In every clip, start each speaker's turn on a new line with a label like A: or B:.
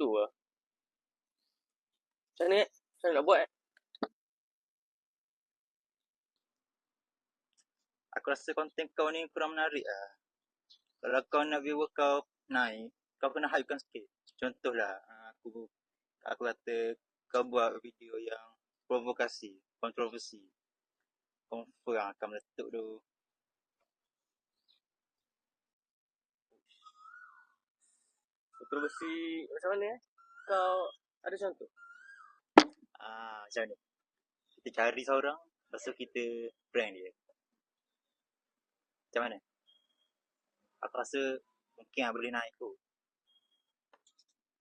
A: tu lah. Macam mana Macam mana nak buat
B: Aku rasa konten kau ni kurang menarik lah. Kalau kau nak viewer kau naik, kau kena hypekan sikit. Contohlah, aku kata kau buat video yang provokasi, kontroversi. Confirm akan meletup tu.
A: kontroversi macam mana Kau ada contoh?
B: Macam ni. Kita cari seorang, lepas tu kita prank dia. Macam mana? Aku rasa mungkin boleh naik tu.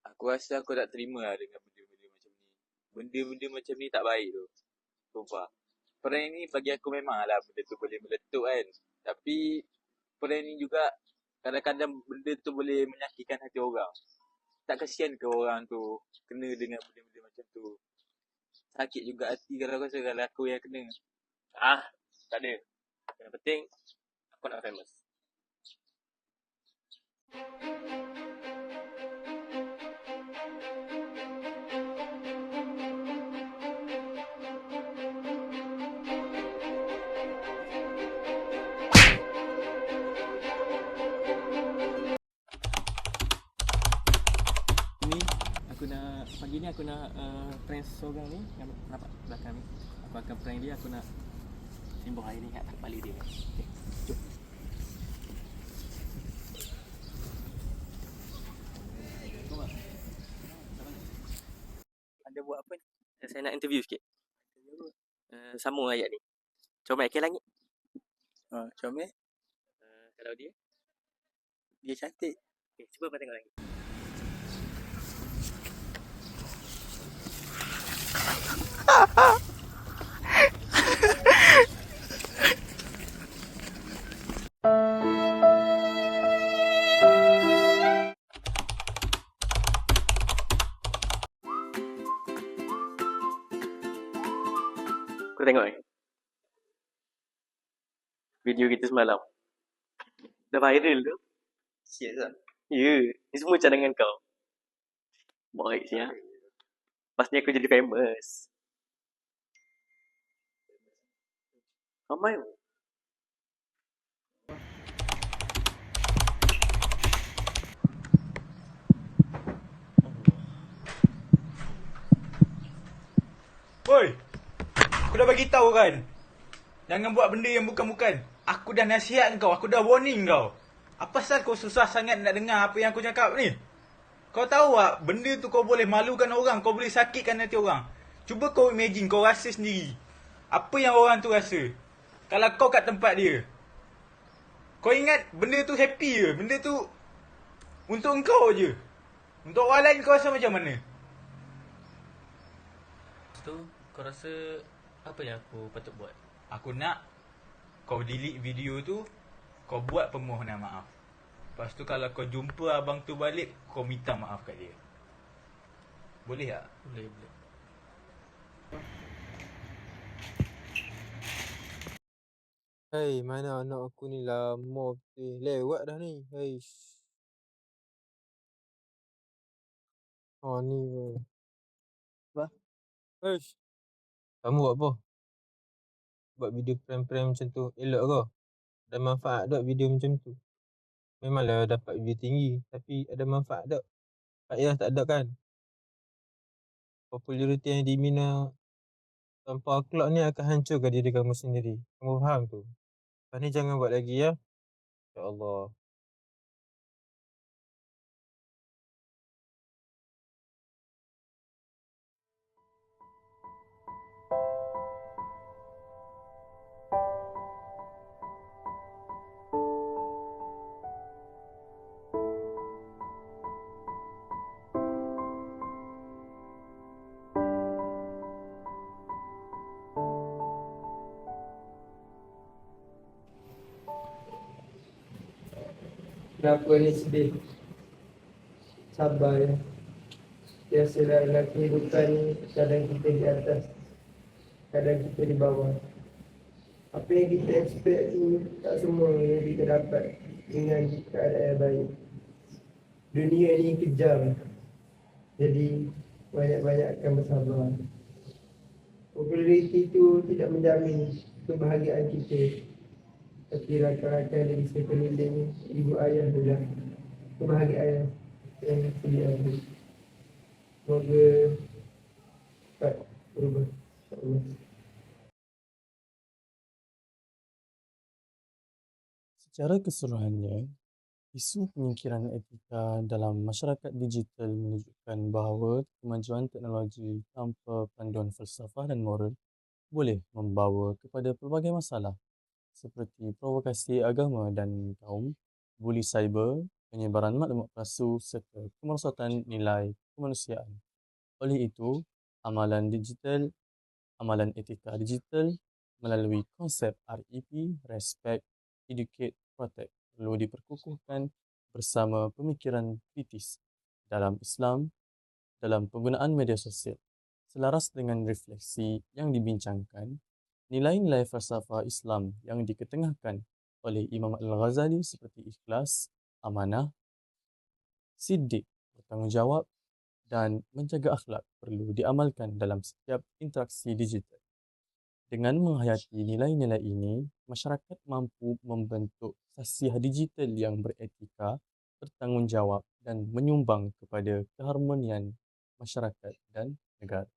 C: Aku rasa aku tak terima lah dengan benda-benda macam ni. Benda-benda macam ni tak baik tu. Sumpah. Prank ni bagi aku memang lah benda tu boleh meletup kan. Tapi prank ni juga kadang-kadang benda tu boleh menyakitkan hati orang. Tak kasihan ke orang tu kena dengan benda-benda macam tu. Sakit juga hati kalau rasa kalau aku yang kena.
A: Tak ada. Yang penting aku nak famous. Pagi ni aku nak prank seorang ni yang nampak belakang ni. Aku akan prank dia, aku nak sembuh air ni kat kepala dia. Okay, jom. Anda buat apa ni? Saya nak interview sikit. Sambung ayat ni. Comel ke langit?
B: Comel?
A: Kalau dia?
B: Dia cantik.
A: Okay, cuba kau tengok lagi. Kau tengok video kita semalam. Dah viral tu.
B: Siap tak?
A: Ya, ni semua cadangan kau. Baik siap. Lepas ni aku jadi famous. Ramai tu.
D: Oi, aku dah bagi tahu kan. Jangan buat benda yang bukan-bukan. Aku dah nasihat kau, aku dah warning kau. Apa pasal kau susah sangat nak dengar apa yang aku cakap ni? Kau tahu tak, benda tu kau boleh malukan orang, kau boleh sakitkan hati orang. Cuba kau imagine, kau rasa sendiri. Apa yang orang tu rasa kalau kau kat tempat dia. Kau ingat benda tu happy je, benda tu untuk engkau je. Untuk orang lain kau rasa macam mana?
A: Tu kau rasa apa yang aku patut buat?
D: Aku nak kau delete video tu, kau buat permohonan maaf. Lepas tu kalau kau jumpa abang tu balik, kau minta maaf kat dia. Boleh tak?
A: Boleh.
E: Hei, mana anak aku ni lama betul. Lewat dah ni. Hei. Oh ni pun. Apa? Hei. Kamu buat apa? Buat video prank-prank macam tu. Elok ke? Ada manfaat tak video macam tu? Memanglah dapat view tinggi. Tapi ada manfaat tak? Payah tak ada kan? Populariti yang dimina tanpa akhlak ni akan hancurkan diri kamu sendiri. Kamu faham tu? Lepas ni jangan buat lagi ya. Ya Allah.
F: Kenapa ni sedih? Sabar ya. Biasalah dalam kehidupan ni, kadang kita di atas, kadang kita di bawah. Apa yang kita expect tu tak semua yang kita dapat dengan keadaan yang baik. Dunia ni kejam. Jadi banyak-banyakkan bersabar. Populariti itu tidak menjamin kebahagiaan kita, tapi rakan-rakan dari sekeliling ibu ayah adalah kebahagiaan yang sedia ada. Semoga cepat berubah, insyaAllah.
G: Secara keseluruhannya, isu penyingkiran etika dalam masyarakat digital menunjukkan bahawa kemajuan teknologi tanpa panduan falsafah dan moral boleh membawa kepada pelbagai masalah seperti provokasi agama dan kaum, buli cyber, penyebaran maklumat palsu serta kemerosotan nilai kemanusiaan. Oleh itu, amalan etika digital melalui konsep REP, Respect, Educate, Protect perlu diperkukuhkan bersama pemikiran kritis dalam Islam dalam penggunaan media sosial. Selaras dengan refleksi yang dibincangkan, nilai-nilai falsafah Islam yang diketengahkan oleh Imam Al-Ghazali seperti ikhlas, amanah, siddiq, bertanggungjawab dan menjaga akhlak perlu diamalkan dalam setiap interaksi digital. Dengan menghayati nilai-nilai ini, masyarakat mampu membentuk sasiah digital yang beretika, bertanggungjawab dan menyumbang kepada keharmonian masyarakat dan negara.